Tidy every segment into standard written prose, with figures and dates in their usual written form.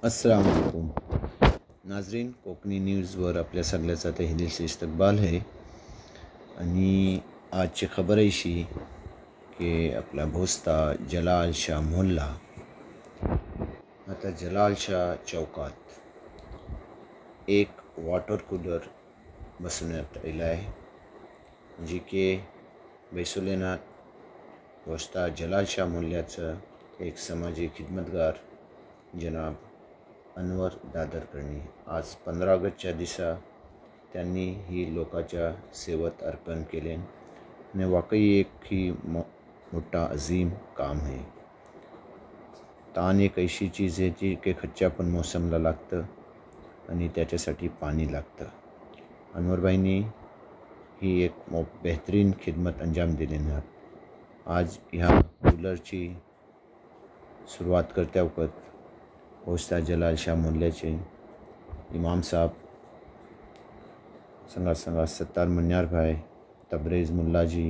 अस्सलाम वालेकुम नाजरीन, कोकणी न्यूज़वर आपल्या सगळ्याचा तहेदिल इस्तकबाल है। आणि आजची खबर अशी की आपला भोसता जलाल शाह मोहल्ला, आता जलाल शाह चौकात एक वॉटर कूलर बसवण्यात आला आहे, जी की बैसुलेनात भोसता जलाल शाह मोहल्ल्याचं एक समाजी खिदमतगार जनाब अनवर दादरकरनी आज 15 ऑगस्टच्या दिसा त्यांनी ही लोकांच्या सेवेत अर्पण केले आणि वाकई एक ही मोठा अजीम काम है। तान एक अशी चीज़ आहे जी की खच्च्या पण मौसमला लागतं आणि त्याच्यासाठी पाणी लागतं। अनवरभाईंनी ही एक बेहतरीन खिदमत अंजाम दिली आहे। आज ह्या कूलरची सुरुवात करते वक्त भोसता जलाल शाह मोहल्ल्याचे इमाम साहब संगा सत्तार मन्यार भाई, तबरेज़ मुल्लाजी,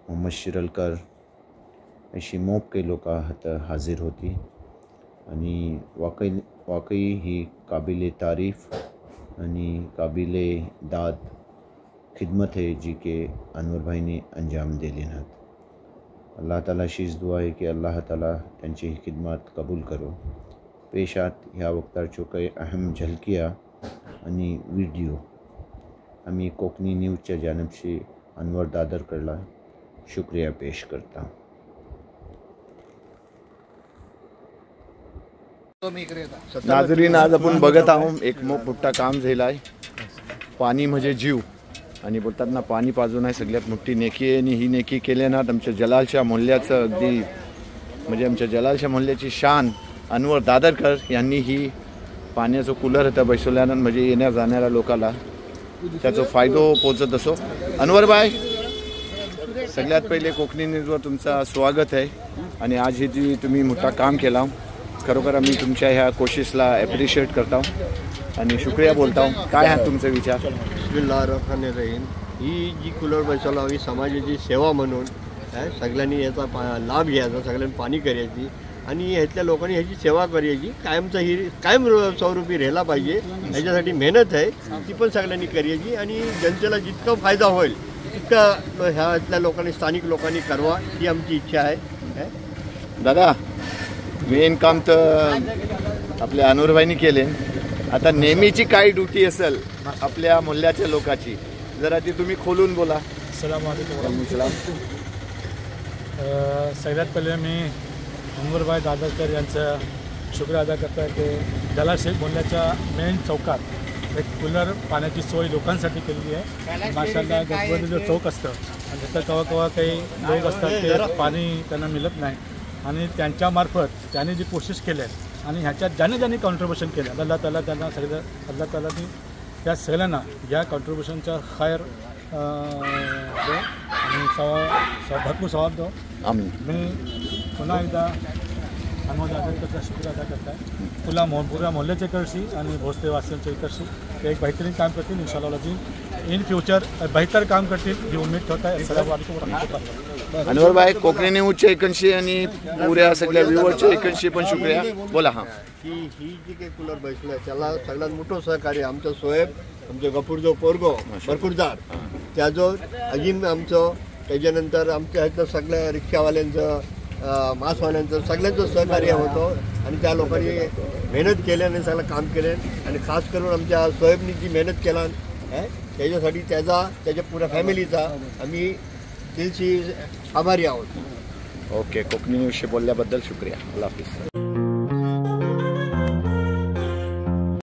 मोहम्मद शिरलकर अशी मोप काही लोक हाजीर होती आणि वाकई ही काबिले तारीफ आणि काबिले दाद खिदमत है जी के अनवर भाई ने अंजाम दिली ना। अल्लाह ताला शीज दुआ है कि अल्लाह ताला त्यांची ही खिदमत कबूल करो। पेशात ह्या वक्ताच्यो काही अहम झलकिया आणि व्हिडिओ आम्ही कोकणी न्यूजच्या जानबशी अनवर दादरकरला शुक्रिया पेश करता। नाजरीन, आज आपण बघत आहोत एक मोठा काम झालं आहे। पाणी म्हणजे जीव आणि बोलतात ना, पाणी पाजून आहे सगळ्यात मोठी नेकी आहे आणि ही नेकी केल्यानं आमच्या जलाल शाह मोहल्ल्याचं अगदी म्हणजे आमच्या जलाल शाह मोहल्ल्याची शान अनवर दादरकर यांनी ही पाण्याचं कूलर होतं बैसवल्यानं म्हणजे येण्या जाणाऱ्या लोकांना त्याचा फायदा पोचत असो। अनवर भाई, सगळ्यात पहिले कोकणी न्यूजवर तुमचं स्वागत आहे आणि आज ही जी तुम्ही मोठा काम केला, खरोखर आम्ही तुमच्या ह्या कोशिशला ॲप्रिशिएट करता आणि शुक्रिया बोलता। काय हा तुमचे विचार? बिस्मिल्लाहिर्रहमानिर्रहीम। ही जी कूलर बसवला ही समाजाची सेवा म्हणून सगळ्यांनी याचा लाभ घ्यायचा, सगळ्यांनी पाणी करायची आणि ह्यातल्या लोकांनी ह्याची सेवा करायची। कायम स्वरूपी राहायला पाहिजे, ह्याच्यासाठी मेहनत आहे ती पण सगळ्यांनी करायची आणि जनतेला जितका फायदा होईल तितका ह्यातल्या लोकांनी, स्थानिक लोकांनी करावा ही आमची इच्छा आहे। दादा, मेन काम तर आपल्या अनवरभाईंनी केले, आता नेहमीची काय ड्युटी असेल आपल्या मोहल्ल्याच्या लोकांची, जरा ती तुम्ही खोलून बोला। अस्सलाम वालेकुम। सगळ्यात पहिले मी अनवरभाई दादरकर यांचं शुक्रिया अदा करतो की जलाल शाह मोहल्ल्याच्या मेन चौकात एक कूलर पाण्याची सोय लोकांसाठी केलेली आहे। माशाल्लाह, गजबजलेलं जो चौक असतं आणि तिथं कवा काही लोक असतात ते पाणी त्यांना मिळत नाही आणि त्यांच्यामार्फत त्यांनी जी कोशिश केली आहे आणि ह्याच्यात ज्याने कॉन्ट्रीब्युशन केलं, अल्लाह ताला त्यांना अल्लाह तालानी त्या सगळ्यांना या कॉन्ट्रीब्युशनचा खैर दो आणि भरपूर सवाब दो। आमीन। मी पुन्हा एकदा अनवर दादरकरचा शुक्रिया अदा करत आहे पुन्हा पुऱ्या मोहल्ल्याच्या इकडशी आणि भोसलेवासियांच्या इकडशी ते एक बेहतरीन काम करतील। इंशाअल्लाह इन फ्यूचर बेहतर काम करतील ही उम्मीद ठेवत आहे। अस्सलाम वालेकुम वरहमतुल्लाह। अनवर भाई, कोकणी न्यूजच्या एकंशी आणि पुऱ्या सगळ्या व्ह्यूअरच्या एकंशी पण शुक्रिया बोला। हां, ही जी काही कूलर बसला त्याला सगळ्यात मोठं सहकार्य आमचं सोहेब, आमचं गफूरजो पोरगो बरकुरदार, त्याजो अजीम आमचं, त्याच्यानंतर आमच्या ह्याचं सगळ्या रिक्षावाल्यांचं, मासवाल्यांचं सगळ्यांचं सहकार्य होतं आणि त्या लोकांनी मेहनत केल्याने सगळं काम केले आणि खास करून आमच्या सोहेबनी जी मेहनत केला त्याच्यासाठी त्याच्या पुऱ्या फॅमिलीचा आम्ही दिलशी आभारी आहोत। ओके, कोकणी न्यूजशी बोलल्याबद्दल शुक्रिया। अल्लाह हाफिज।